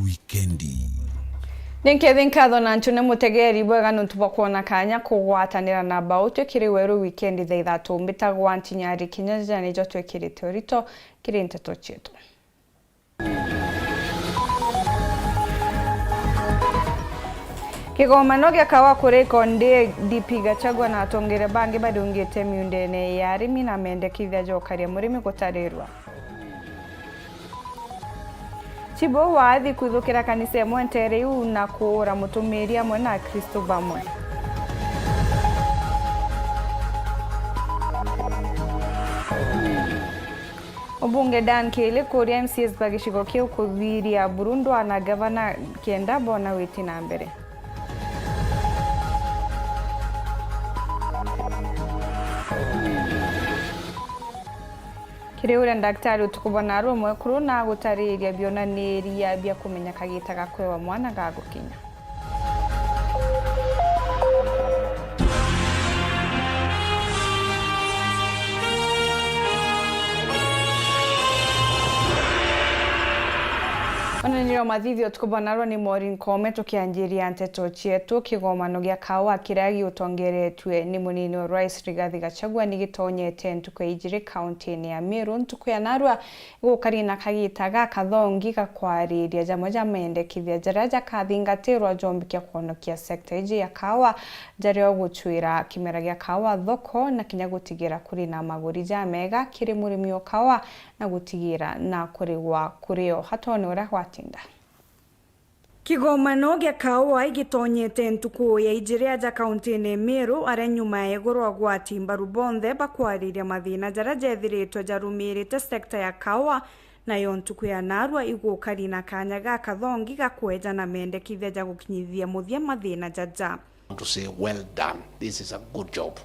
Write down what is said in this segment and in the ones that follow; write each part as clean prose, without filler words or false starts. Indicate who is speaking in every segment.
Speaker 1: Wikendi.
Speaker 2: Ninkethinkatho na ntune mutegeri bwega nuntuba kuona kanya kugwatanira na bautu kiri Weru Wikendi the Ithatu mbitagwa NTINYARI kinyaja nijo twekirite urito kiri nteto chetu. Kigomano gya kawa kuri konde DP Gachagua na atongere bangi badungite miundene ya arimi na mendekithia jokaria murimi gutarirwa. Chibo wathi kuthukira kanisa ĩmwe nteriu na kuura mutumiri amwe na Kristo bamwe. Obunge Dan Kele kuria MCS bagishigo kiu kuthiria Burundu na gavana Kenda bona witi na mbere. Kiriure daktari utukubona rumwe kuru na gutariria bionaniria bya kumenya kagita gakwewa mwana gagukinya. Onaniro mathithio tukubonarwo ni Maureen Kome tukianjiria nteto chietu kigomano gya kawa kiragi utongeretwe ni munini wa Rais Rigathi Gachagua nigitonyete ntuku ijiri county ya Meru ntuku ya narwa gukarina kagita gakathongi gakwariria jamwe jamendekithia jaraja kathingatirwa jombikia kuonokia sekta iji ya kawa jario guchwira kimera gya kawa thoko na kinya gutigira kuri na maguri jamega kiri murimi wa kawa na gutigira na kurigwa kurio hatone ura watinda. Kigomano gya kawa igitonyete ntuku ya ijiri aja county ne Meru are nyuma yegorwa gwati mbaru bonthe bakwariria mathina jara jethiritwe jarumirite sekta ya kawa na yo ntuku ya narwa igukari na kanya gakathongi gakweja na mendekithia ja gukinyithia muthia mathina jaja.
Speaker 3: To say well done, this is a good job.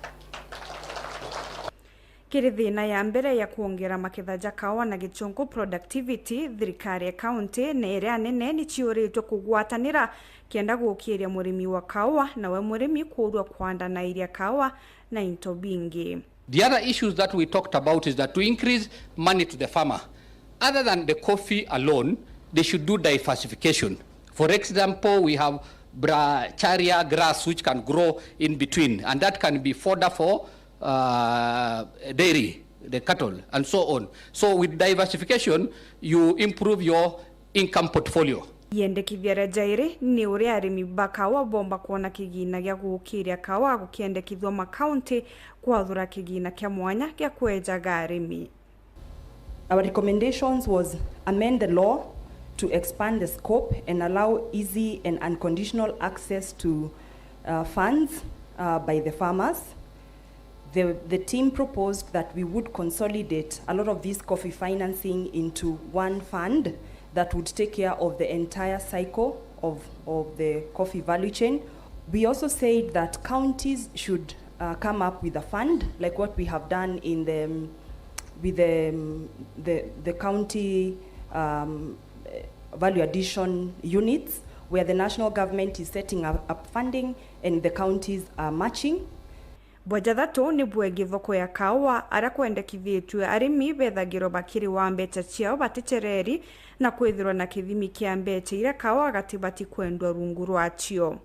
Speaker 2: Kiri thina ya mbere ya kuongera maketha ja kawa na gichungu productivity thirikari ya county na area nene ni chiuritwe kugwatanira kienda gukiria murimi wa kawa na we murimi kurwa kwanda na iria kawa na into bingi.
Speaker 4: The other issues that we talked about is that to increase money to the farmer, other than the coffee alone, they should do diversification. For example, we have charia grass which can grow in between, and that can be fodder for dairy, the cattle, and so on. So with diversification, you improve your income portfolio.
Speaker 2: Yendekithia jairi ni uri arimi bakawa bomba kuona kigina gya gukiria kawa gukiendekithwa makaunti kwathura kigina kya mwanya gya kwejaga arimi.
Speaker 5: Our recommendations was amend the law to expand the scope and allow easy and unconditional access to funds by the farmers. The team proposed that we would consolidate a lot of this coffee financing into one fund that would take care of the entire cycle of the coffee value chain. We also said that counties should come up with a fund like what we have done in with the county value addition units, where the national government is setting up funding and the counties are matching.
Speaker 2: Bwajathato ni bwegi thoko ya kawa ara kwendekithitwe arimi bethagiro bakiri wa mbecha ciao batichereri na kwithirwa na kithimi kia mbecha ira kawa gatibati kwendwa rungu rwachio.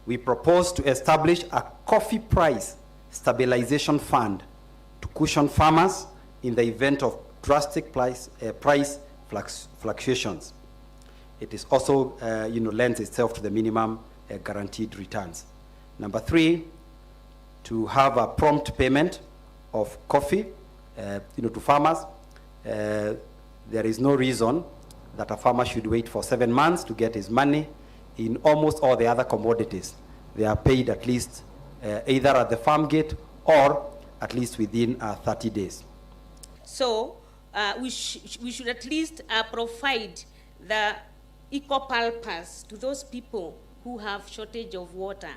Speaker 6: We propose to establish a coffee price stabilization fund to cushion farmers in the event of drastic price fluctuations. It is also lends itself to the minimum guaranteed returns. Number 3, to have a prompt payment of coffee to farmers. There is no reason that a farmer should wait for 7 months to get his money. In almost all the other commodities, they are paid at least either at the farm gate or at least within 30 days.
Speaker 7: So we should at least provide the eco-pulpers to those people who have shortage of water.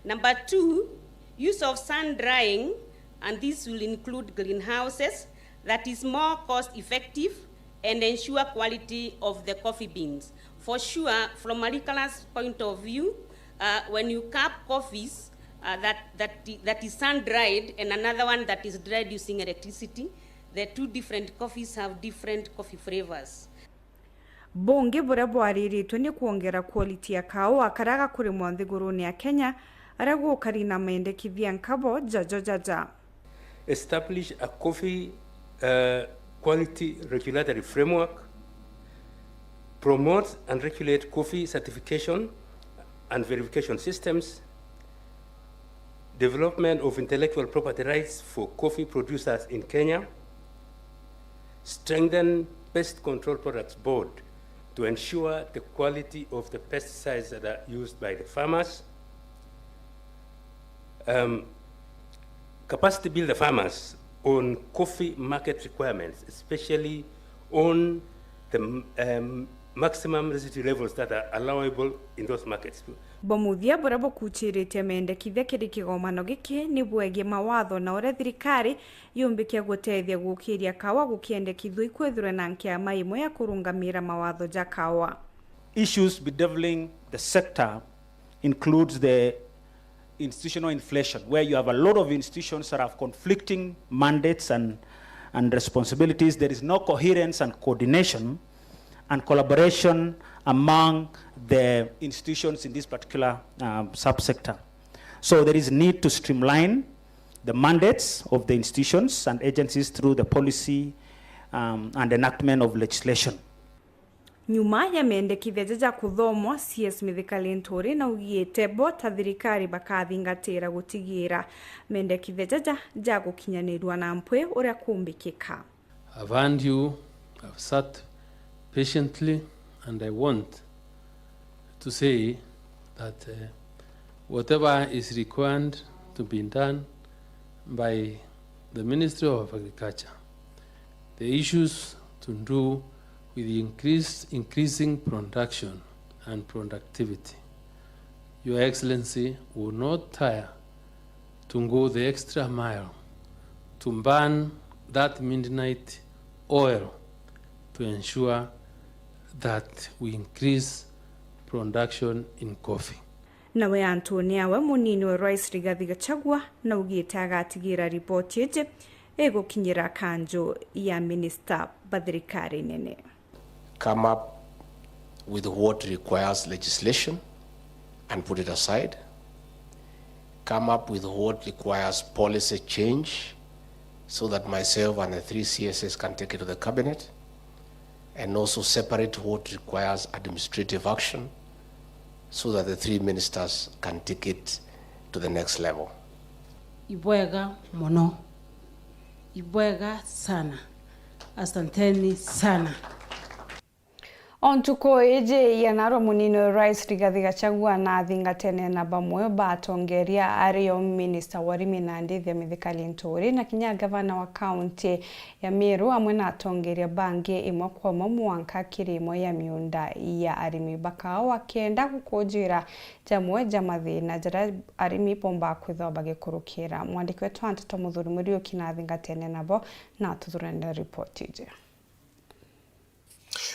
Speaker 7: Number 2, use of sun drying, and this will include greenhouses, that is more cost effective and ensure quality of the coffee beans. For sure, from a retailer's point of view, when you cap coffees that is sun dried and another one that is dried using electricity, the two different coffees have different coffee flavors.
Speaker 2: Bunge buria bwariritwe ni kuongera quality ya kawa karaga kuri mwanthiguruni ya Kenya arago karina mendekithia nkabo jaja.
Speaker 1: Establish a coffee quality regulatory framework, promote and regulate coffee certification and verification systems, development of intellectual property rights for coffee producers in Kenya, strengthen pest control products board to ensure the quality of the pesticides that are used by the farmers, capacity build the farmers on coffee market requirements, especially on the maximum residue levels that are allowable in those markets.
Speaker 2: Bomuthia burabo kuchirite mendekithia kiri kigomano giki ni bwege mawatho na ore thirikari yumbikia gutethia gukiria kawa gukiendekithwa ikwethwe na nkia maimwe ya kurungamira mawatho ja kawa.
Speaker 8: Issues bedeviling the sector includes the institutional inflation, where you have a lot of institutions that have conflicting mandates and responsibilities. There is no coherence and coordination and collaboration among the institutions in this particular subsector. So there is need to streamline the mandates of the institutions and agencies through the policy and enactment of legislation.
Speaker 2: Nyuma ya mendekithia jaja kuthomwa CS Mithikali Ntori na ugiete bota thirikari bakathingatira gutigira mendekithia jaja ja gukinyanirwa na mpwe uria kumbikika.
Speaker 1: I've heard you, I've sat patiently, and I want to say that whatever is required to be done by the Ministry of Agriculture, the issues to do with the increasing production and productivity, Your Excellency will not tire to go the extra mile to burn that midnight oil to ensure that we increase production in coffee.
Speaker 2: Nawe Antonia we munini wa Rais Rigathi Gachagua na ugite agatigira ripoti eje egukinyira kanjo ya Minister Badrikari nene.
Speaker 3: Come up with what requires legislation and put it aside. Come up with what requires policy change so that myself and the 3 CSS can take it to the cabinet, and also separate what requires administrative action so that the 3 ministers can take it to the next level.
Speaker 9: Ibwega mono. Ibwega sana. Asanteni sana.
Speaker 2: Ontuko eje yanaro munino Rais Rigathi Gachagua na thingatene na bamwe batongeria ario Minister warimi na ndithia Mithikali Ntori na kinya gavana wa county ya Meru amwe na atongeria bangi imwe kwa mwanka kirimo ya miunda ya arimi bakao wakenda gukojira jamwe jamathi na jara arimi pomba kwitho bagikurukira. Mwandiki wetu Antoto Muthuri muri kina thingatene nabo na tuthurende report ije.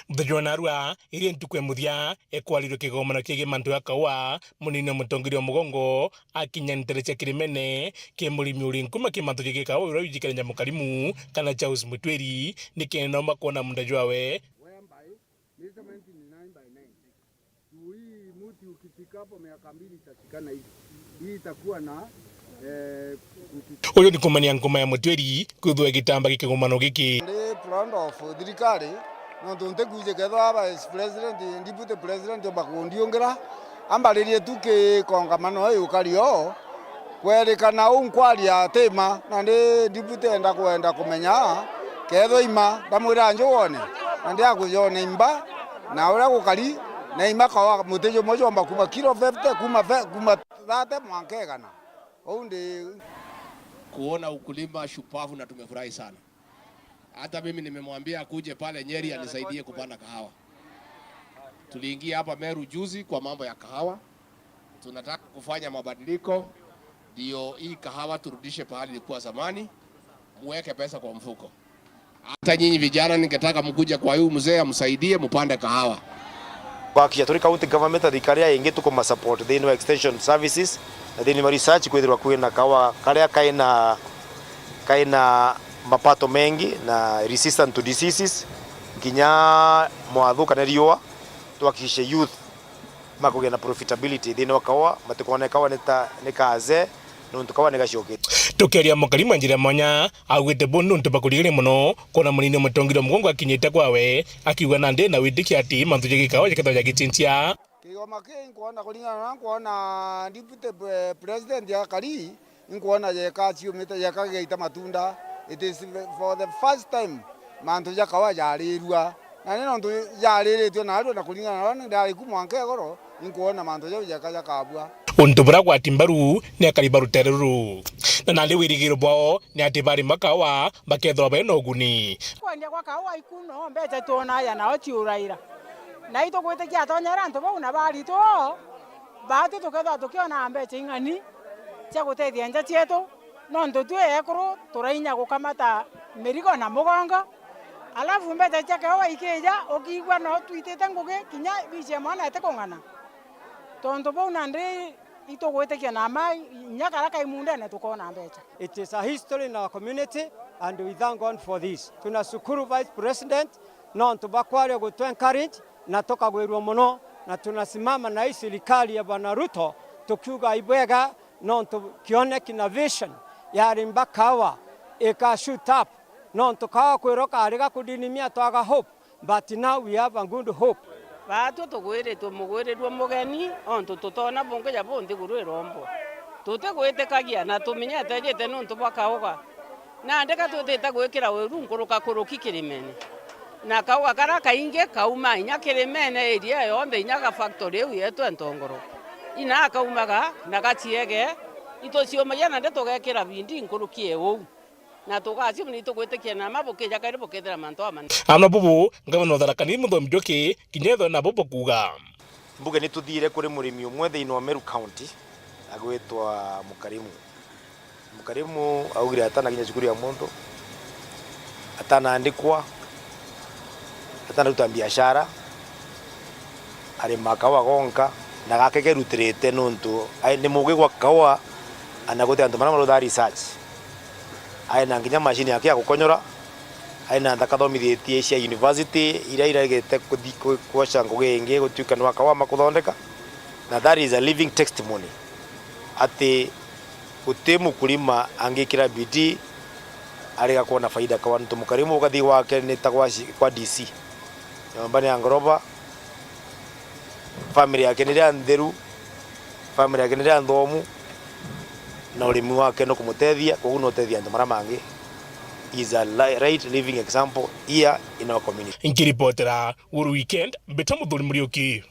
Speaker 10: Mthionarua iri ntukwe muthia ekwalirwe kigomano kigi mantu ya kawa munino mutongirio mugongo akinyaniterecia kirimene ki murimi uri nkuma ki mantu kigi kawa ura yijikanya nyamukarimu kana Charles Mutweri nikena makona mundajwawe
Speaker 11: muti ukifikapo miaka 2 itashikana hivi. Hii itakuwa na
Speaker 10: uyu ni kumania ngoma ya Mutweri kuthwe gitamba kigomano giki.
Speaker 11: Le plan of thirikari no tunte kuje ketho vice president deputy president bakundiongera ambaririe tuke kongamano uyu kario kwerekana unkwaria tema na ndi deputy enda kwenda kumenya ketho ima ndamwira njone na ndi akujone imba na ura gukari na ima kwa mutejo mojo amba kuma kilo 50 kuma 30 mwankegana oundi
Speaker 3: Kuona ukulima shupavu na tumefurahi sana. Hata mimi nimemwambia akuje pale Nyeri anisaidie kupanda kahawa. Tuliingia hapa Meru juzi kwa mambo ya kahawa. Tunataka kufanya mabadiliko ndio hii kahawa turudishe pahali ilikuwa zamani, muweke pesa kwa mfuko. Hata nyinyi vijana ningetaka mkuje kwa huyu mzee amsaidie mpande kahawa.
Speaker 12: Kwa kia county government adikaria ingi tuko support the extension services na the research kwithirwa kwina kahawa karia kaina mapato mengi na resistant to diseases kinya mwathu kana riua twakishe youth makugia na profitability thini wakawa matikone kawa ni kaze nuntu kawa ni gacokete
Speaker 10: tukeria Mukarimu njira mwanya augite bunu ntubakurigire muno kona munini mutongiro mugongo akinyite kwawe akiuga na ndi na witiki ati mantuje gikawa gikatoja gitintia
Speaker 11: kigoma kinkuona kulingana na kuona deputy president ya kari inkuona yeka ciumite yeka geita matunda. It is for the first time mantuje kawa yarirua na nino ntu yariritio na aru na kulingana na ndari kumwanke goro inkuona mantuje yeka yakabua
Speaker 10: untubura kwa timbaru ni akaribaru teruru na nali wirigiro bwao ni ati bari makawa bakethwa beno guni
Speaker 13: kwendia kwa kawa ikuno mbete tona ya na otiuraira na ito kwete kia tonyera nto bona bari to batu tukethwa tukiona mbete ingani cia gutethia nja cietu no ndo tu ekuru turainya gukamata merigo na mugongo alafu mbete cia kawa ikija okigwa no tuitete nguge kinya biche mwana ete kongana tonto bona ndi ito gwetekia na mai nyakara kai mundene tukona mbecha.
Speaker 14: It is a history in our community and we thank God for this. Tunashukuru Vice President no tubakwale go encourage na toka Weru muno na tunasimama na hii serikali ya Bwana Ruto tukiuga ibwega no tukione kina vision ya rimbakawa eka shoot up no tukawa kwiroka ariga kudinimia twaga hope but now we have a good hope.
Speaker 13: Batu tugwiritwo mugwirirwo mugeni onto tutona bunge ya bondi gurwirombo tutegwete kagia na tumenyete jete nuntu bakaoga na ndeka tuteta gwikira Weru nkuruka kuruki Kirimene na kawa kara kainge kauma inya Kirimene area yonde inya ka factory yetu entongoro ina kaumaga na gatiege ito cioma yana ndetogekira bindi nkurukie wu na tugaci mni tugwitikia na mabuke jakari bukethera manto amani
Speaker 10: amna bubu ngabano tharakani muthomi ndoki kinyetho na bubu kuga
Speaker 12: mbuge ni tuthire kuri murimi umwe thiini wa Meru County agwitwa Mukarimu augire atana kinya cukuru ya muntu atanaandikwa atanaruta biashara ari makawa gonka na gakeke rutirite nuntu ni mugi gwa kawa anagote andu maramo da research aina nginya machine yake ya gukonyora aina ndakathomithitie cia university ira iragete kuosha ngugenge gutuika no akawa makuthondeka na that is a living testimony ati utemu kulima angikira bidii ariga kuona faida kwa ntu Mukarimu ugathi wake ni kwa DC nyumba ya ngoroba family yake ni nderu family yake ni ndhomu na urimi wake no kumutethia koguo no tethia andu mara mangi is a right living example here in our community.
Speaker 10: Nkiripotera Weru Weekend beta muthuri murioki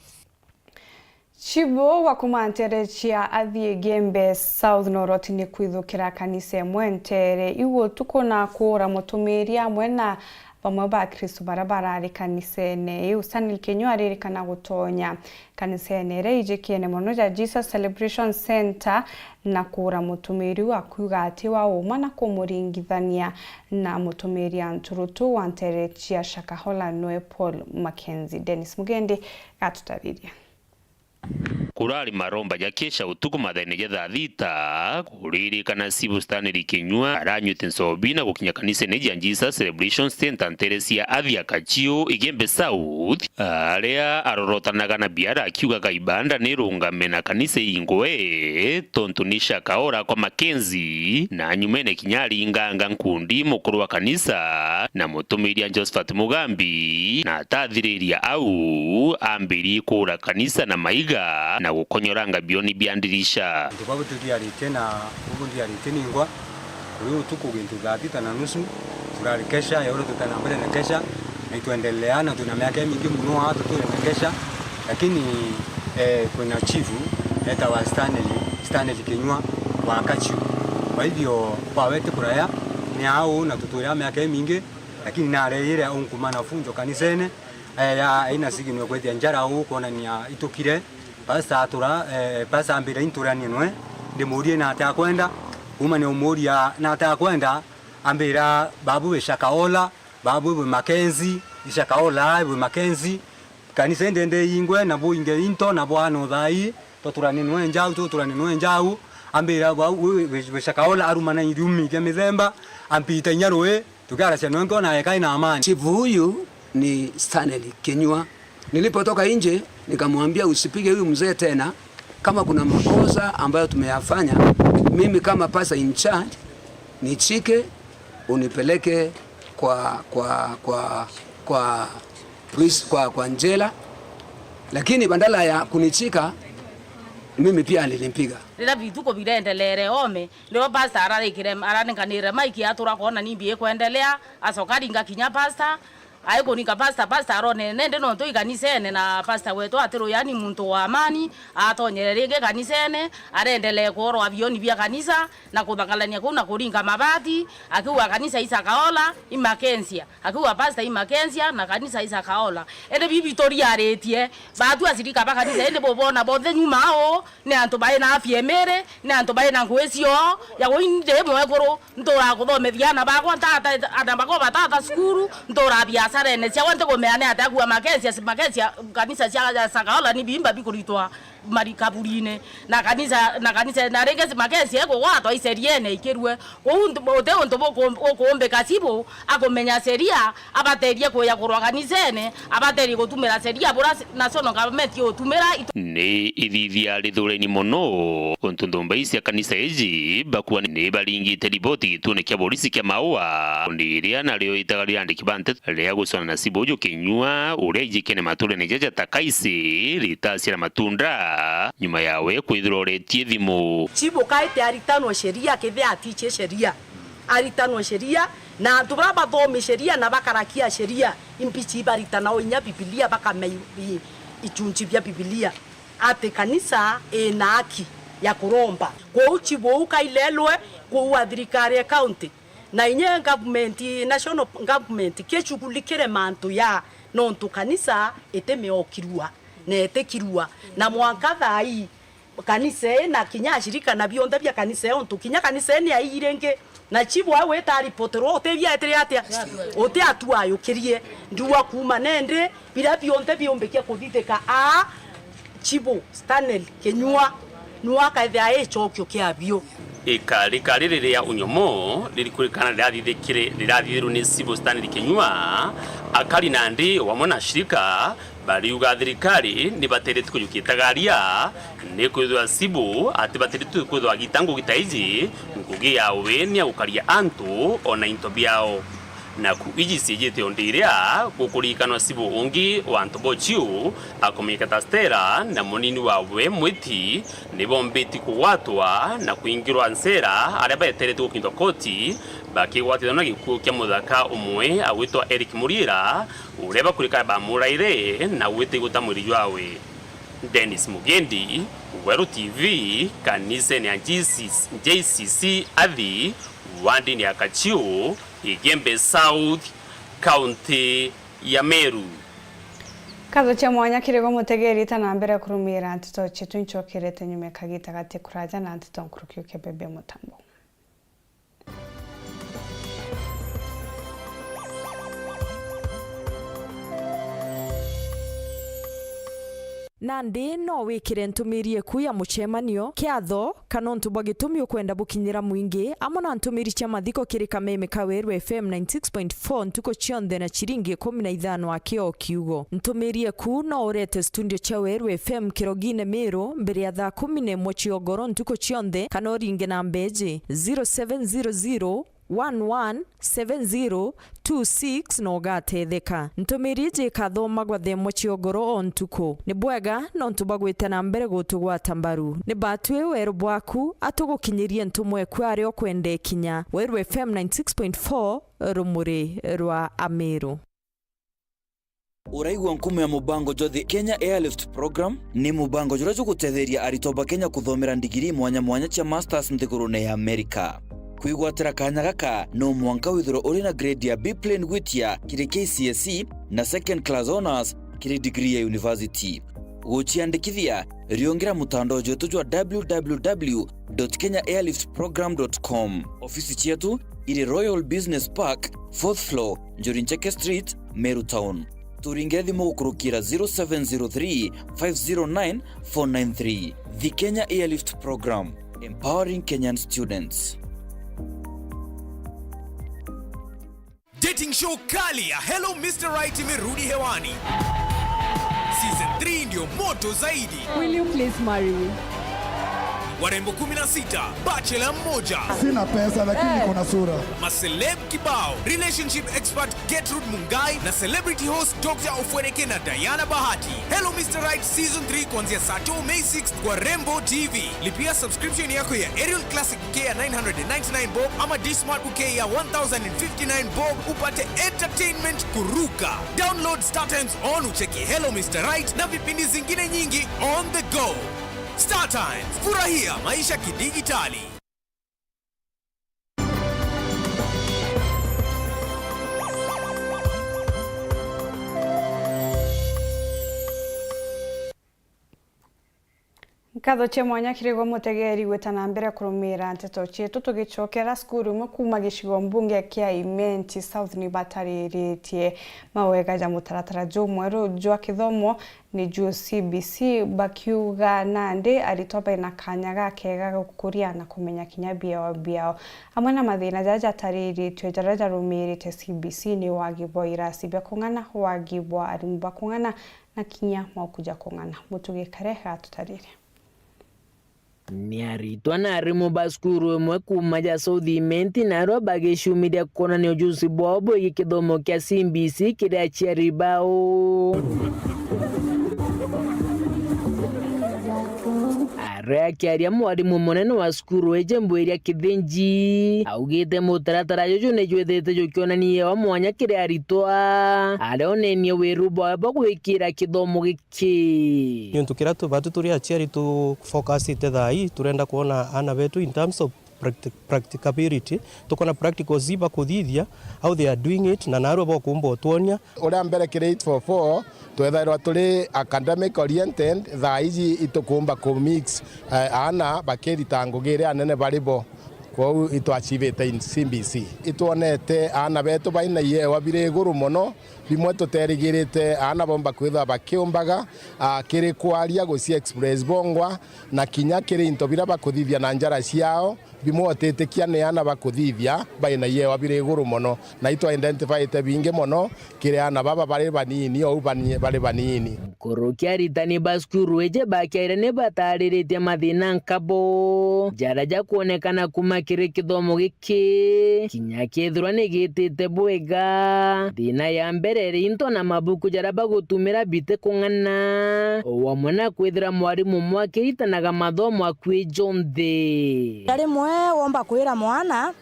Speaker 2: Chibo wa kumanterechia athie Gembe South Noroti ni kwithukira kanisa mwentere iwo tuko na kura mutumiri amwe na bamwe ba Kristo barabara ari kanisene usani KINYUA riri kana gutonya kanisene reije kiene mono ja Jesus Celebration Center na kura mutumiri wa kuga ati wa uma na kumuringithania na mutumiri anturutu wanterechia Shakahola Noe Paul Mackenzie. Dennis Mugende gatutariria
Speaker 15: kurari maromba jakesha utuku mathene getha thita kuririkana sibustaniri KINYUA aranyute nsobina gukinya kanisa ne ja Jesus Celebration Center nteresia athia kachio Igembe South aria arorotanaga na biara akiuga kaibanda nirungame na kanisa ingwe tontu ni Shakahola kwa Mackenzie na nyumene kinyari inganga nkundi mukuru wa kanisa na mutumiri Josephat Mugambi na tathiriria au ambiri kura kanisa na maiga na gukonyoranga bioni biandirisha
Speaker 16: ndibabu tudiarite na ubundi yarite ningwa kuri utuku gintu gathita na nusu turari kesha yoro tutanambele na kesha na tuendelea na tuna miaka mingi mno hata tu na kesha lakini kuna chifu eta wa Stanley KINYUA wa kachu kwa hivyo kwa wetu kuraya ni hao na tutoya miaka mingi lakini na reire unkumana funjo kanisene ya ina sigino kwetia njara huko na ni itukire pasa tura pasa ambira inturani nwe ndimurie na atakwenda uma ne umuria na atakwenda ambira babu we Shakahola babu we Mackenzie Shakahola we Mackenzie kanisa ndende ingwe na bu inge into na bwana thai to turani nwe njau to turani nwe njau ambira babu we Shakahola arumana irumi ya mizemba ampita nyaroe tukara cha nwengo na yekai na amani
Speaker 17: chifu huyu ni Stanley KINYUA. Nilipotoka nje nikamwambia usipige huyu mzee tena, kama kuna makosa ambayo tumeyafanya, mimi kama pastor in charge nichike unipeleke kwa njela, lakini bandala ya kunichika mimi pia nilimpiga.
Speaker 9: Rira vituko birendelere ome ndio pastor araninganire maiki atura kuona nimbi kuendelea asokari ngakinya pastor aiko nika pastor arone nende no to iganisene na pastor wetu atero yani muntu wa amani atonyererege kanisene arendelee koro avioni vya kanisa na kubangalania kuna kuringa mabati akiwa kanisa isakaola imakensia akiwa pastor imakensia na kanisa isakaola ende Victoria aretie batu asirika ba kanisa ende bobona bothe nyumao ne anto bae na afiemere ne anto bae na ngwesio ya goinde mo ekoro ntora kuthome viana bakwa tata adambako batata skuru ntora bia sare ne cia wante gomeane atagua makensia kanisa cia sakaola ni bimba bikuritwa marikaburine na kanisa na regezi makensia ego wato iseriene ikirwe onto bokombe kasibo akomenya seria abaterie kuya kurwa kanisene abaterie gutumira seria bora national government yotumira
Speaker 15: ni ithithia rithureni mono ontundomba cia kanisa eji bakwa ni baringite riboti gitune kia polisi kia maua ndiria nario itagari andiki bante ria gusona na Sibojo KINYUA uria ijikene mature ne jaja takaisi ritasira matunda nyuma yawe kwithiroretie thimu
Speaker 18: Chibo kaite aritanwa sheria kithe atiche sheria aritanwa sheria na tubraba thome sheria na bakarakia sheria impichi baritana onya Biblia bakamei ichunchi bya Biblia ate kanisa ena haki ya kuromba kwa uchibo ukailelwe kwa thirikari county na inye government national government kechukulikire mantu ya nontu kanisa etemeokirua na etekirua na mwanka thai kanisa na kinya shirika na bionda bya kanisa ontu kinya kanisa ni airenge na chibo awe tari potero otebya etere atia ote atuayo kirie nduwa kuma nende bila bionda biombekia kuthiteka a chibo Stanley KINYUA nuaka thia echokyo kiabio
Speaker 15: ikari riria unyomo lilikurikana lirathithiru ni Civil Stanley KINYUA akari nandi wamona shirika bariuga thirikari ni baterete kuyukitagaria ni kwithwa Cibu ati baterete kwithwa gitango gitaiji ngugi ya weni ukaria antu ona into biao na kuiji sijete ondiria kukulikanwa Cibu ungi wa Antobochiu akomikata stera na munini wawe mwiti ni bombeti kuwatwa na kuingirwa nsera aria baterete gukindwa koti bakigwatithana gikuo kia muthaka umwe awitwa Eric Murira ureba kurika bamuraire na wite gutamwiri wawe Dennis Mugendi Weru TV kanisa ni JCC Athi wandi ni Akachiu Igembe South County ya Meru
Speaker 2: Kazo cha mwanya kirego mutegeri tana mbere kurumira antito chetu nchokirete nyume kagita gate kuraja na antito nkurukiuke bebe mutambo
Speaker 19: Nandi no wikire ntumirie ku ya muchemanio kiatho kana ntubwa gitumio kwenda bukinyira mwingi amona ntumiri cha mathiko kirika meme ka Weru FM 96.4 ntuko chionde na chiringi 15 akio kiugo ntumirie ku no urete studio cha Weru FM kirogine Meru mbere ya thaa 11 chiogoro ntuko chionde kana oringe na mbeji 0700 117026 no gatetheka ntumirije kathoma gwa themo chiogoro ontuko ni bwega no ntubagwite na mbere gutugwata mbaru ni batwe Weru bwaku atugukinyirie ntumwe kwari okwende kinya Weru FM 96.4 rumuri rwa Ameru
Speaker 20: Uraigwa nkumu ya mubango jothi Kenya Airlift Program ni mubango jura gutetheria aritoba Kenya kuthomera ndigiri mwanya cha masters nthigurune ya Amerika kwigwatira kanya gaka no mwanka withiro uri na grade ya B plane gwitia kiri KCSE na second class honors kiri degree ya university guchiandikithia riongera mutandao jetu jwa www.kenyaairliftprogram.com ofisi chetu iri Royal Business Park 4th floor Njorincheke Street Meru Town turinge thimu gukurukira 0703 509 493 The Kenya Airlift Program empowering Kenyan students.
Speaker 21: Dating show kali ya Hello Mr. Right imerudi hewani. Season 3 ndio moto zaidi.
Speaker 22: Will you please marry me?
Speaker 21: Warembo 16, bachelor mmoja.
Speaker 23: Sina pesa lakini niko na sura.
Speaker 21: Maceleb kibao, relationship expert Gertrude Mungai na celebrity host Dr. Ofweneke na Diana Bahati. Hello Mr. Right Season 3 kuanzia saa 2 May 6 kwa Rembo TV. Lipia subscription yako ya Aerial Classic K ya 999 bob ama D-Smart K ya 1059 bob upate entertainment kuruka. Download Star Times on ucheki Hello Mr. Right na vipindi zingine nyingi on the go. Star Times, furahia maisha kidigitali.
Speaker 2: Nkatho che mwanya kirego mutegeri gwetana mbere kurumira nteto cietu tugicokera skuru mwe kuma gicigo mbunge kia Imenti South ni batariritie mawega ja mutaratara jo mweru jo kithomo ni jo CBC bakiuga nande aritopa na kanyaga kega gukuria na kumenya kinyabia wa biao amwe na mathina jaja tariritie jaraja rumirite CBC ni wagibwa irasi bya kungana wagibwa arimba kungana na kinya maukuja kungana mutugikare hatutarire
Speaker 24: Niaritwa na rimo baskuru mwe kumaja South Imenti naro bagishumida kona ni ujuzi bobo ikithomo kia CBC kida cheribao Reakiaria mwarimu munene wa skuru ejembweria kithinji augite mutaratara jojo nejwethete jokionanie wa mwanya kire aritwa aronenie Weru baba gwikira kithomo giki
Speaker 25: niontu kira tu batu turi aciari tu focus ite thai turenda kuona ana betu in terms of practicability tukona practical ziba kuthithia how they are doing it na naro bo kumbo tuonia
Speaker 11: ura mbere kire 844 twethairwa turi academic oriented thaiji itukumba ku mix ana bakirita ngugire anene baribo kwa itwachivete in CBC ituonete ana betu baina yewa bire guru muno bimwe tuterigirite ana bomba kwitha bakiumbaga kiri kwaria guci express bongwa na kinya kiri into bira bakuthithia na njara ciao bimwotetekia ne ana bakuthithia baina yewa bire guru muno na itwa identify te binge muno kiri ana baba bari banini au bari banini
Speaker 24: korokia ritani baskuru eje bakiaire ne batariritie mathina nkabo jaraja kuonekana kuma kiri kithomo giki kinya kithirwa ni gitite bwega thina ya mbere into na mabuku jaraba gutumira bite kungana wamona kwithira mwarimu mwakitanaga mathomo akwi jonthe
Speaker 18: ari mwe womba kwira mwana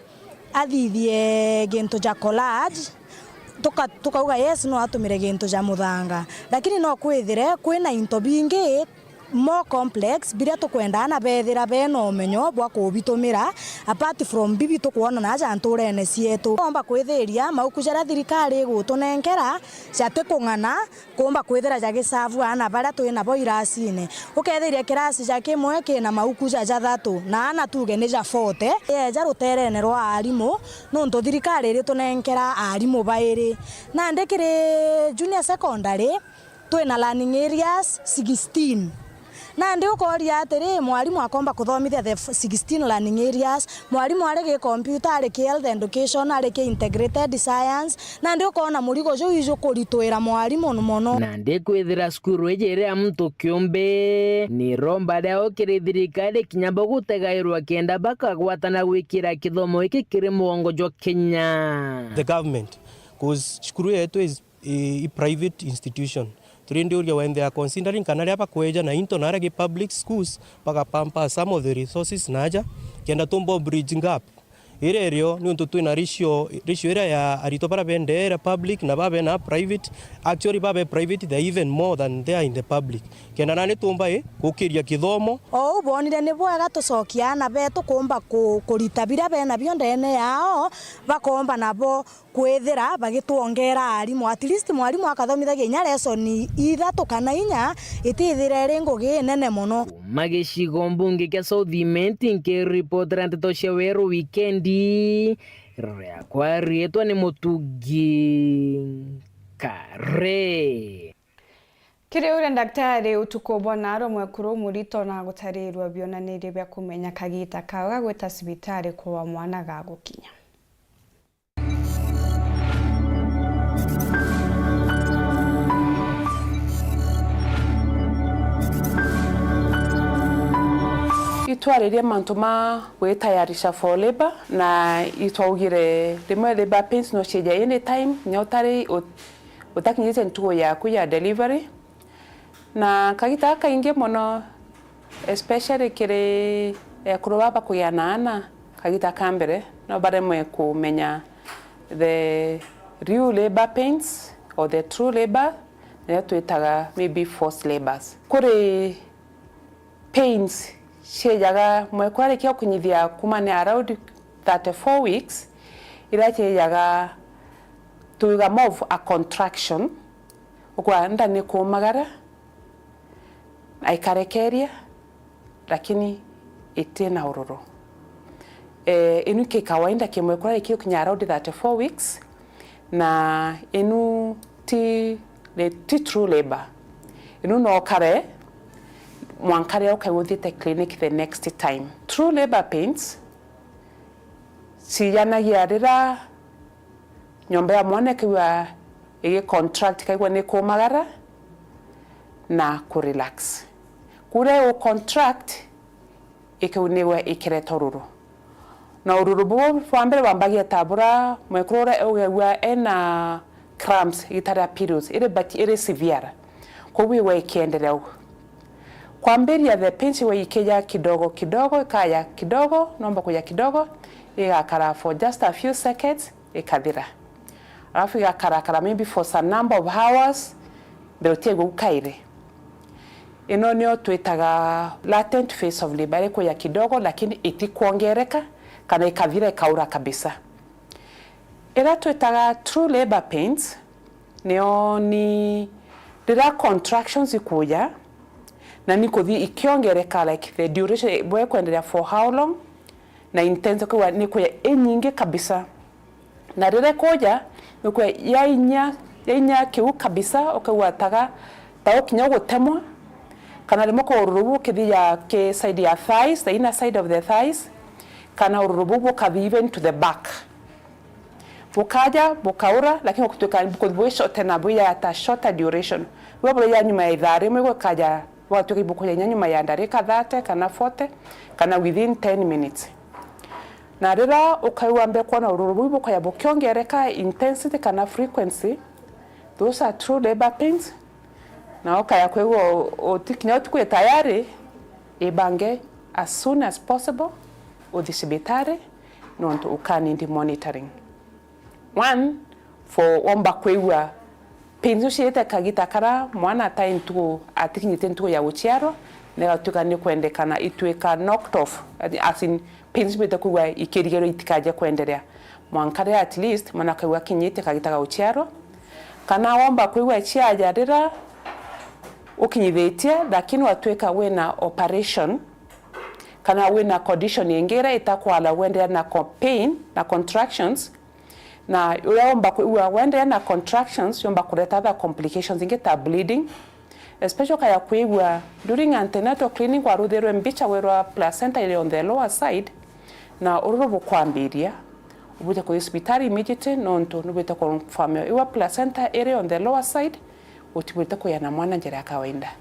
Speaker 18: athithie gintu ja collage tukauga yes no atumire gintu ja muthanga lakini no kwithire kwina into bingi more complex biria tukwenda na bethira beno umenyo bwa kubitumira apart from bibi tukuona na ja nturene cietu omba kwithiria mauku jara thirikari gutunenkera jate kungana kumba kwithira ja gisavu ana baria twina bo irasine ukethiria kirasi ja kimwe kina mauku ja thatu na ana tuge ni ja 40 ja ruterene rwa arimu no nto thirikari ri tunenkera arimu bairi na ndekire junior secondary twina learning areas 16 na ndio koria atiri mwarimu akomba kuthomithia the 16 learning areas mwarimu arege computer arege health education arege integrated science na ndio kona murigo jo ijo kuritwira mwarimu muno
Speaker 24: na ndikwithira skuru ejere amtu kiumbe ni romba dao kirithirikari kinyambo gutegairwa kenda baka gwatana gwikira kithomo iki kiri muongo jo Kenya
Speaker 25: the government cause skuru yetu is a private institution Turinduria when they are considering kanaria pa kweja na into naragi public schools paka pampa some of the resources naja kenda tumbo bridge gap irerio ni untu tuina ratio era ya arito para bendera public na babe na private actually babe private they even more than they are in the public kenda nani tumba kukiria kithomo
Speaker 18: o bonire ni bwega tucokia na betu kumba kurita bira bena bio ndene yao bakomba nabo kwithira bagituongera arimu at least mwarimu akathomithagia inya lesson ithatu kana inya itithire ri ngugi nene muno
Speaker 24: magicigo mbunge kia South Imenti nkiripotera nteto cia Weru Wikendi ria kwarietwa ni mutugi kare
Speaker 2: kiri ure daktari utuko bonaro mwekuru murito na gutarirwa bionanire bya kumenya kagita kaga gweta sibitari kwa mwana gagukinya
Speaker 4: itwaririe mantu ma gwitayarisha for labor na itwaugire rimwe labor pains no cia any time nyotari utakinyite ntugo yaku ya delivery na kagita kaingi muno especially kire kurubaba kuyanana kagita kambere no baremwe kumenya the real labor pains or the true labor na tuitaga maybe forced labors kuri pains shejaga mwekware kyo kunyithia kumane around 34 weeks ira shejaga tuiga move a contraction ukwa ndani kumagara aikarekeria lakini itina ururu inu ke kawaida kimwekware kyo kunya around 34 weeks na inu ti true labor inu no kare mwankare ukaguthite clinic the next time. True labor pains siyanagia rira nyombe ya mwana kiwa ige contract kaigwa ni kumagara na kurelax. Kure o contract ikiuniwe ikireta ururu. Na ururu buo fambere wambagia tabura mwekurora ugewa ena cramps itara periods ire severe. Kubiwe ikiendelea kwa mbele ya the pains we ikeja kidogo kidogo kaya kidogo nomba kuja kidogo igakara for just a few seconds ikathira alafu igakara maybe for some number of hours beotie gukaire ino nio twitaga latent phase of labor kuja kidogo lakini itikuongereka kana ikathira ikaura kabisa ila twitaga true labor pains nio ni dira contractions ikuja na nikuthi ikiongereka like the duration boy kuendelea for how long na intense kwa ni kwa nyingi kabisa na rire koja ni kwa yainya kiu kabisa okawataga tao kinya gutemwa kana rimo ko urubu kithia ke side ya thighs the inner side of the thighs kana urubu bukathi even to the back bukaja bukaura lakini kutoka bukobwesho tena buya ata shorter duration wewe ya nyuma ya idhari mwe kaja watu kibukuja nyanyuma ya ndarika 30 kana 40 kana within 10 minutes na rira ukaiwambe kwa na ururubu kwa yabukiongereka intensity kana frequency those are true labor pains na okaya kwewo otikinya tukwe tayari ibange as soon as possible udhisibitare nonto ukanindi monitoring one for omba kwewa pains ushite kagita kara mwana time tu atikinyite ntugo ya uchiaro na tukani kuendekana itweka knocked off as in pains bita kuwa ikirigero itikaje kuendelea mwankare at least mana kwewa kinyite kagita ga uchiaro kana omba kwewa chiaja rira ukinyithetia lakini watweka wena operation kana wena condition yengera itakwala wende na pain na contractions na yomba wende na contractions yomba kuleta other complications ingeta bleeding especially kaya kuigwa during antenatal cleaning kwa rudero mbicha wera placenta ile on the lower side na urubu kwambiria ubute ko hospitali immediately nonto nubete ko family iwa placenta area on the lower side utibute ko yana mwana njera ya kawaida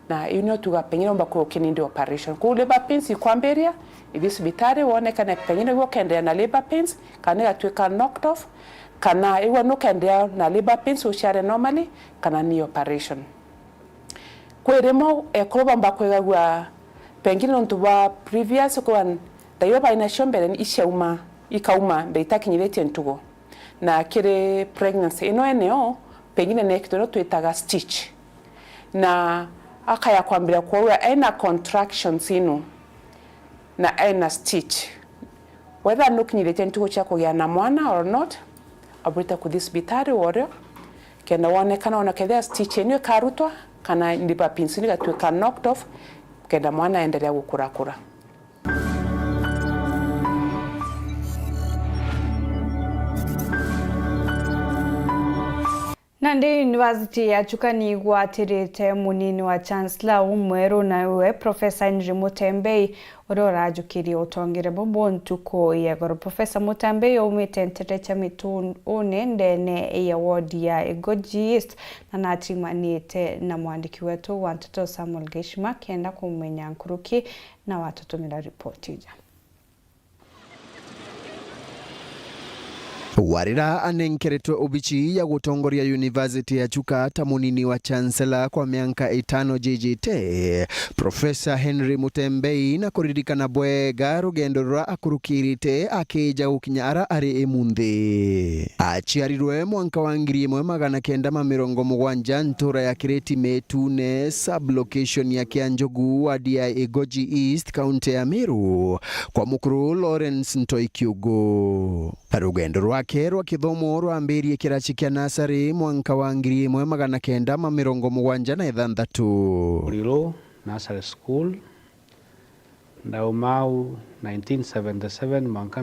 Speaker 4: na inyo tugapengera omba ko kinindi operation ku labor pains kwambiria hospitali wonekana pengine wokendea na labor pains kana atweka knocked off kana iwa nokendea na labor pains ushare normally kana ni operation kweremo ekroba mbakwegwa pengine ontuba previous kwa dayoba ina shombere ishauma ikauma beitakinyirete ntugo na kire pregnancy ino eneo pengine nekitoro twitaga stitch na akaya kwambira kwa ena contractions ino na ena stitch whether nukinyirete ntugo chako ya na mwana or not abuita kudhisibitari wore kena wonekana onakethea stitch eno karutwa kana ndiba pinsini gatweka knocked off kenda mwana endelea gukurakura.
Speaker 2: Nandi University ya Chuka ni igwatirite munini wa Chancellor Weru nawe Professor Henry Mutembei urora ajukirie utongere bombo ntuko yegoro. Professor Mutembei umite nterecha mitune ndene ya ward ya Igoji East na natimanite na mwandiki wetu Watoto Samuel Geshima kenda kumenya nkuruki na watoto mila ripoti ja.
Speaker 5: Warira anenkeretwe ubichi ya gutongoria University ya Chuka ta munini wa Chancellor kwa miaka 5 JJT Professor Henry Mutembei na kuririkana bwega rugendo rwa akurukirite akija gukinyara ari imunthi achiarirwe mwanka wa 1970 ntura ya Kireti Metune sublocation ya Kianjogu wadi ya Igoji East county ya Meru kwa mukuru Lawrence Ntoikiugo. Rugendo rwake rwa kithomo rwambirie kirachi kia nasari mwanka wa 1976
Speaker 6: Uriro Nursery School ndaumau 1977 mwanka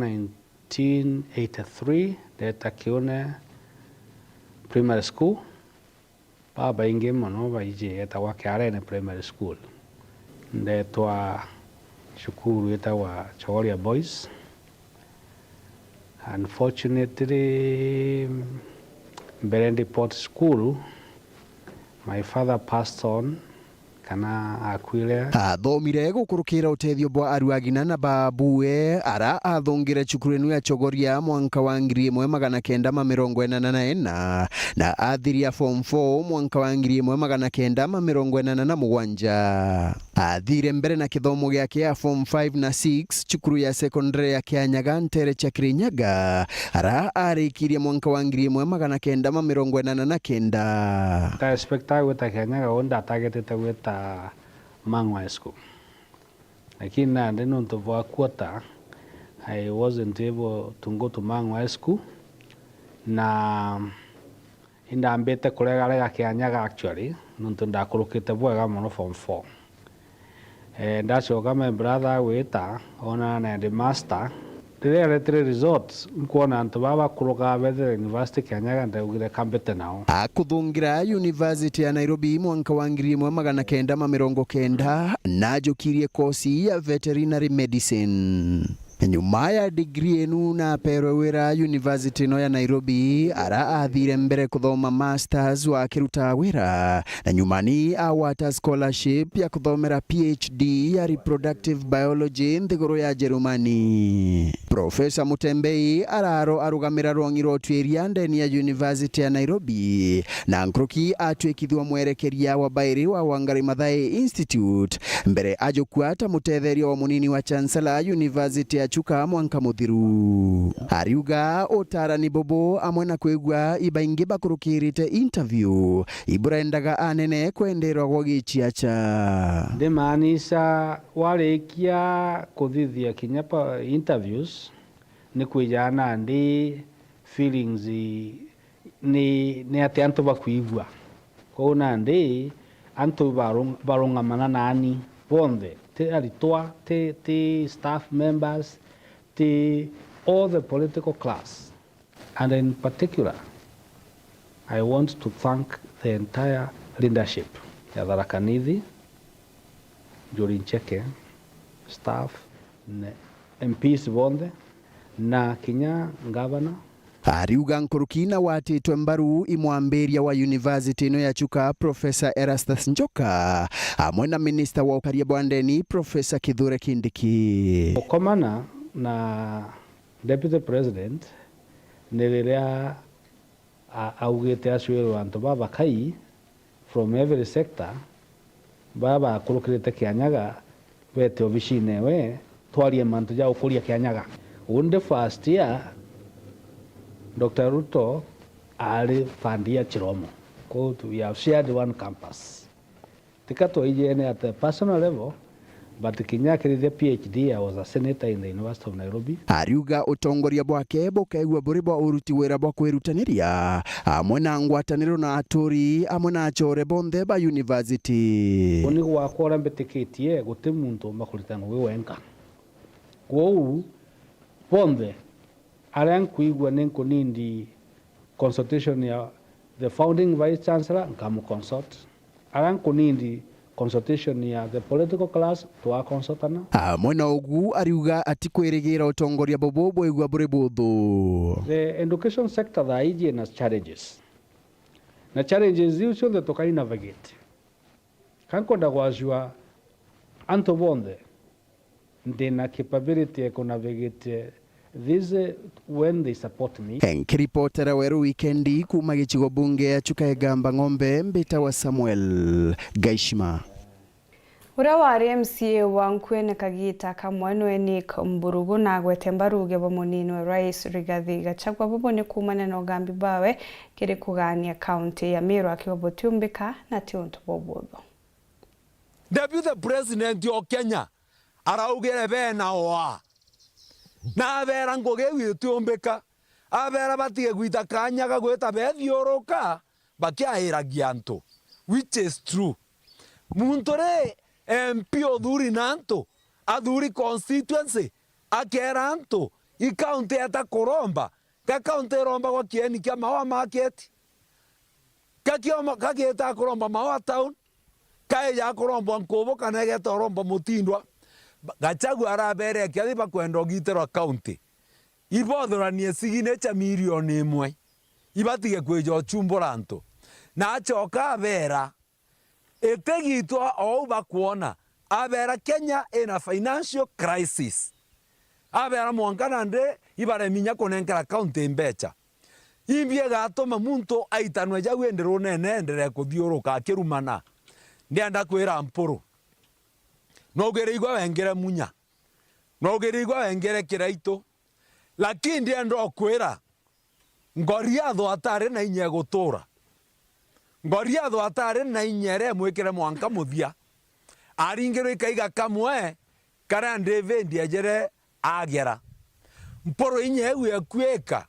Speaker 6: 1983 Deta Kione Primary School baba inge mono baije etawa Kiarene Primary School ndetwa shukuru etawa Chogoria Boys. Unfortunately, Berendi Port School, my father passed on. Kana akwile
Speaker 5: athomire gukurukira utethio bwa aruagina na babue ara athongire chukurenu ya Chogoria mwanka wa 1984 na athiria form 4 mwanka wa 1987 athire mbere na kithomo giake ya form 5 na 6 chukuru ya secondary ya Kianyaga ntere cha Kirinyaga ara arikirie mwanka wa 1989
Speaker 6: ka expecta weta Kianyaga onda targetete weta Mangwa School. Lakini na ndeno ntovwa kwota I wasn't able to go to Mangwa School na inda ambete kulega Kianyaga actually nuntu ndakurukite bwega mono form 4 ndacho kama brother weta ona na the master Three results mkuona ntubaba kuruka bethe University Kianyaga ndaugire kambete nao
Speaker 5: akuthungira University ya Nairobi mwanka wa 1990 na jokirie kosi ya veterinary medicine. Nyuma ya degree enu na perwe wira University no ya Nairobi ara athire mbere kuthoma masters wa kiruta wira na nyumani awata scholarship ya kuthomera PhD ya reproductive biology nthiguru ya Jerumani. Professor Mutembei araro arugamira rwongiro twiria ndeni ya University ya Nairobi na nkruki atwekithwa mwerekeria wa bairi wa Wangari Maathai Institute mbere ajokwata mutetheria wa munini wa Chancellor University ya Chuka mwanka muthiru ariuga utarani bobo amwe na kwigwa ibaingi bakurukirite interview iburendaga anene kwenderwa gwagichiacha
Speaker 6: ndemanisha warikia kuthithia kinyapa interviews ni kwijana ndi feelings ni ati antu bakuigwa kona ndi antu barungamana nani bonde te aritwa te staff members all the political class. And in particular, I want to thank the entire leadership, ya Tharaka Nithi, Njuri Ncheke, staff, MPs bonde, na Kinya Governor.
Speaker 5: Ariuga nkurukina watitwe mbaru imwamberia wa University no ya Chuka Professor Erastus Njoka amwe na Minister wa Ukaria Bwandeni Professor Kithure Kindiki.
Speaker 6: Okomana na Deputy President nilirea augete ashwero anto baba kai from every sector baba akurukirite Kianyaga wete obishine we twarie mantu ja ukuria Kianyaga unde first year Dr. Ruto ali fandia Chiromo. We have shared one campus. Tikato ijene at the personal level, but Kinyakiri the PhD, I was a senator in the University of Nairobi.
Speaker 5: Ariuga utongoria bwake bukaigwa buri bwa uruti wira bwa kwirutaniria amwe na ngwataniro na aturi amwe na achore bonthe ba university.
Speaker 6: Oni gwakora mbetikitie guti muntu makuritana we wenka. Kwou bonthe aran kuigwa nenko nindi consultation ya the founding vice chancellor ngamu consult aran kunindi consultation ya the political class to consultana
Speaker 5: mwena ugu ariuga ati kwirigira utongoria bobo igwa bure buthu.
Speaker 6: The education sector the IG na challenges usually tokai navigate kanko ndagwajua anto bonde ndina capability ya navigate this when they support me.
Speaker 5: Nkiripotera Weru Wikendi kuma gichigo bunge ya Chukaegamba Ng'ombe mbita wa Samuel Gaishima.
Speaker 2: Ura wari MCA wa Nkwene Kagita kamwano Nick Mburugu na gwete mbaruge bomunini wa Rais Rigathi Gachagua bobone kumana no gambi bawe kiri kugania county ya Meru akiwa botumbika na tionto bobodho.
Speaker 1: Deputy President of Kenya araugere bena oa na abera ngoge gwitumbika abera batige gwita kanya gagweta bethiuruka bakiahiragia antu, which is true. Muntore MP odhuri nanto adhuri constituency akera anto i county ata koromba ka county romba kwa kieni kia mawa market kakieta koromba mawa town kae ya koromba nkobo kana geta romba mutindwa Gachagua arabere kiathi bakwenda gitero county ibodhoranie signature milioni 1 ibatige kwejo chumboranto na achoka abera etegitwa o bakuona abera Kenya in a financial crisis abera mwankana nde ibare minya konenkera county mbecha imbie gatoma muntu aitanwe jagwendero nene ndere kuthiuruka kirumana ndianda kwira mpuru nogere igwa wengere munya nogere igwa wengere kiraito lakini ndiando kwira ngoriatho atare na inye gutura ngoriatho atare na inyere mwekere mwanka muthia aringero ikaiga kamwe kara David ajere agera mporo inye gwe kweka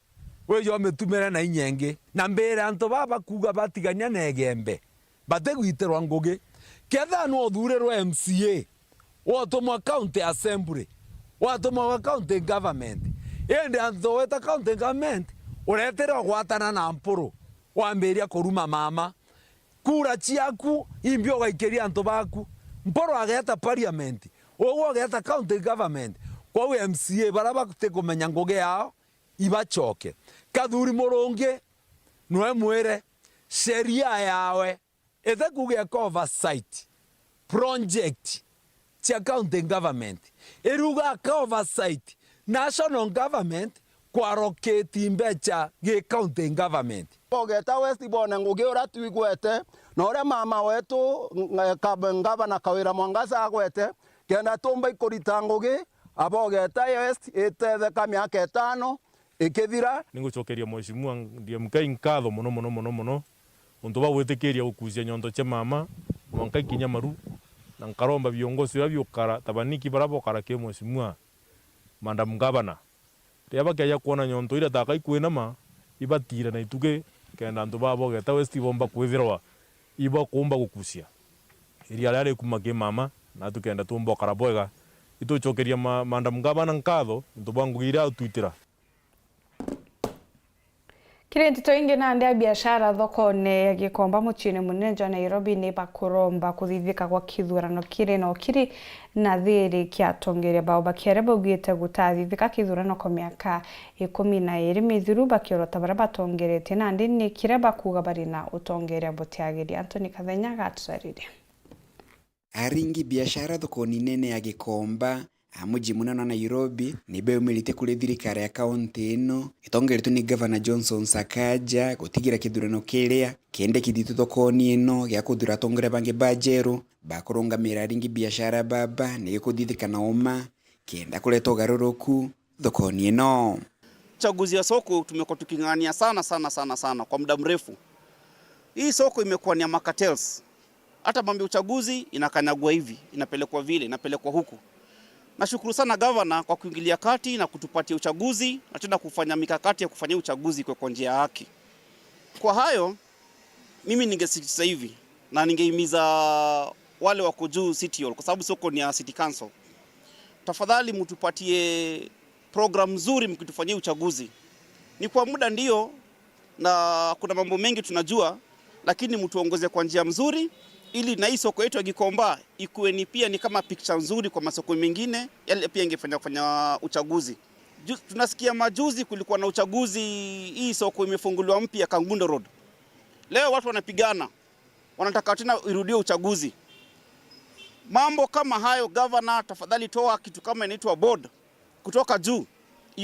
Speaker 1: wejo metumere na inyenge na mbere anto baba kuga batigania negembe bategwiterwa ngoge ketha no thurerwa MCA watomwa county assembly watomwa county government ende anto weta county government ureterwa gwatana na mporo wamberia kuruma mama kura chiaku imbio gaikeria anto baku mporo ageta parliament owo ageta county government kwa MCA baraba kutekomenya ngoge yao ibachoke kathuri moronge noe mwere sheria yawe ethe kuge oversight project chia county government eruga oversight national government kwa roketi mbecha ge county government
Speaker 3: ogeta west bona nguge ora tuigwete na ore mama wetu kabengaba na kawira mwangasa agwete kenda tomba ikorita nguge abogeta west ethe kamyaka 5 ikethira
Speaker 7: ningucokeria mheshimiwa ndiye mkai nkatho muno untu bagwitikiria gukuzia nyondo che mama mwanka kinya maru na nkaromba viongozi wa biokara tabaniki barabo kara ke mheshimiwa madam governor riaba kaya kuona nyonto ira takai kwinama ibatira na ituge kenda ntu babogeta west bomba kwithirwa iba kumba gukucia iria rari kumake mama na tukenda tumbo karabwega itucokeria madam governor nkatho ntu bangugira utwitira
Speaker 2: Kirentito ingi na ande biashara thokone ya Gikomba muchini munene ja Nairobi ni bakuromba kuthithika kwa kithurano kiri no kiri na thiri kiatongeria bao bakiare baugite gutathithika kithurano kwa miaka 12 mithiru bakiorota bara batongerete na ande ni kire bakuga bari na utongeria botiagiria Anthony Kathenya gatusarire
Speaker 8: aringi biashara thokoni nene ya Gikomba muji munene wa Nairobi ni beumirite kuri thirikari ya kaunti ino itongeretwo ni Governor Johnson Sakaja gutigira kithurano kiria kende kithitu thokoni ino gya kuthura tongere bange bajeru bakurungamira aringi biashara baba ni kuthithikana uma kenda kuleta ugaruruku thokoni ino.
Speaker 22: Chaguzi ya soko tumekuwa tuking'ania sana kwa muda mrefu. Hii soko imekuwa ni ya makatels. Hata mambo uchaguzi inakanyagwa hivi, inapelekwa vile, inapelekwa huku. Nashukuru sana governor kwa kuingilia kati na kutupatia uchaguzi na tena kufanya mikakati ya kufanya uchaguzi kwa njia ya haki. Kwa hayo mimi ningesisitiza hivi na ningehimiza wale wako juu City Hall kwa sababu soko ni ya City Council. Tafadhali mtupatie program nzuri mkitufanyia uchaguzi. Ni kwa muda ndio na kuna mambo mengi tunajua, lakini mtuongoze kwa njia mzuri ili na hii soko yetu ya Gikomba ikuwe ni pia ni kama picture nzuri kwa masoko mengine yale pia ingefanya uchaguzi. Tunasikia majuzi kulikuwa na uchaguzi, hii soko imefunguliwa mpya Kangundo Road. Leo watu wanapigana, wanataka tena irudie uchaguzi. Mambo kama hayo, governor, tafadhali toa kitu kama inaitwa board kutoka juu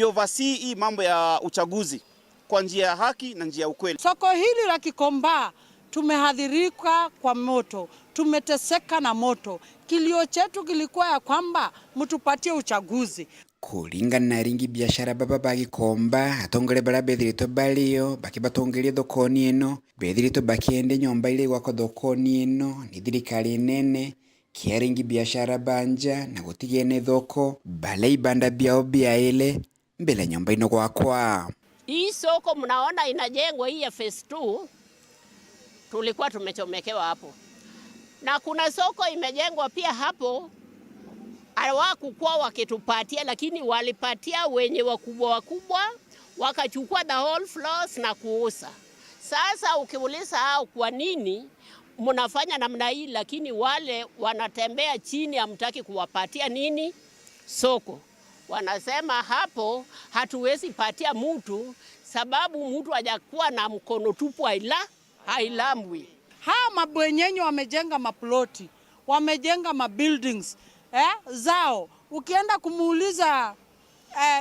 Speaker 22: oversee hii mambo ya uchaguzi kwa njia ya haki na njia ya ukweli.
Speaker 10: Soko hili la Gikomba tumehadhirika kwa moto, tumeteseka na moto. Kilio chetu kilikuwa ya kwamba mtupatie uchaguzi.
Speaker 8: Kulingana na ringi biashara baba ba Gikomba atongole bara bethirito balio bakibatongerie thokoni eno bethirito bakiende nyomba ile gwako thokoni eno ni thirikari nene kiaringi biashara banja na gutigene thoko balai banda biao biaile mbele nyomba ino gwakwa.
Speaker 12: Hii soko mnaona inajengwa hii ya phase 2 tulikuwa tumechomekewa hapo, na kuna soko imejengwa pia hapo hawakuwa wakitupatia, lakini walipatia wenye wakubwa wakachukua the whole floors na kuuza. Sasa ukiuliza hao kwa nini mnafanya namna hii, lakini wale wanatembea chini hamtaki kuwapatia nini soko. Wanasema hapo hatuwezi patia mtu sababu mtu hajakuwa na mkono tupu hailambwi.
Speaker 10: Haa mabwenyenyo wamejenga maploti, wamejenga mabuildings zao. Ukienda kumuuliza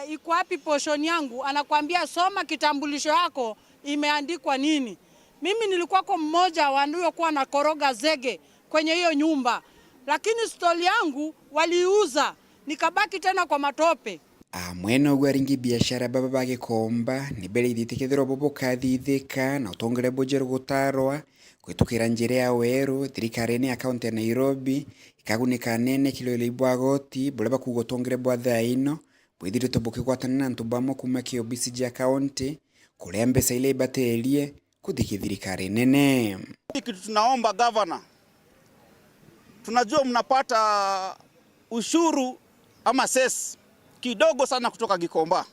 Speaker 10: iko wapi portion yangu, anakuambia soma kitambulisho yako imeandikwa nini. Mimi nilikuwa kwa mmoja waliokuwa na koroga zege kwenye hiyo nyumba, lakini stoli yangu waliuza, nikabaki tena kwa matope.
Speaker 8: Mwena ugwaringi biashara baba ba Gikomba ni beli thitikithiro bobo kathithika na utongere bojero gutarwa kwitukira njire ya Weru thirikari ya kaunti ya Nairobi ikagunika nene kilo ile ibwagoti bole bakugotongere bwa thaino bwithirito bukigwatana na ntubamo kuma kiobisi ja kaunti kuria mbesa ile ibaterie kuthiki thirikari nene.
Speaker 22: Kitu tunaomba governor, tunajua mnapata ushuru ama cess kidogo sana kutoka Gikomba,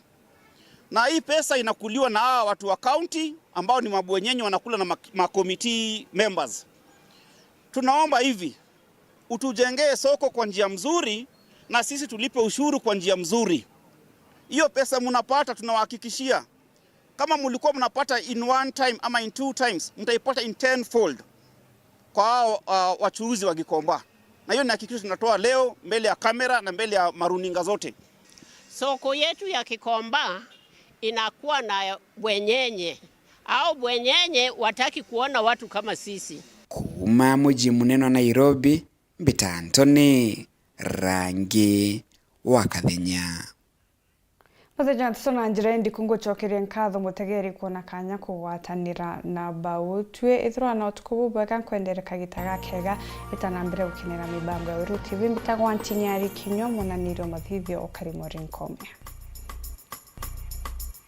Speaker 22: na hii pesa inakuliwa na hawa watu wa county ambao ni mabwenyenye wanakula na committee members. Tunaomba hivi utujengee soko kwa njia mzuri na sisi tulipe ushuru kwa njia mzuri. Hiyo pesa mnapata tunawahakikishia kama mlikuwa mnapata in one time ama in 2 times mtaipata in 10-fold kwa wachuuzi wa Gikomba. Na hiyo ni hakikisho tunatoa leo mbele ya kamera na mbele ya maruninga zote.
Speaker 12: Soko yetu ya Gikomba inakuwa na bwenyenye au bwenyenye wataki kuona watu kama sisi.
Speaker 8: Kuma mji munene Nairobi, Mbita Anthony, Rangi wa Kathenya.
Speaker 2: Muthenya tsona njira ndi kungucokeria nkatho mutegeri kuona kanya kugwatanira na bau twe ithura na utukubu bwega kwendereka gitaga kega itanambire gukinira mibango ya Weru TV. Mbitagwa NTINYARI KINYUA munaniro mathithio okarimori nkomya.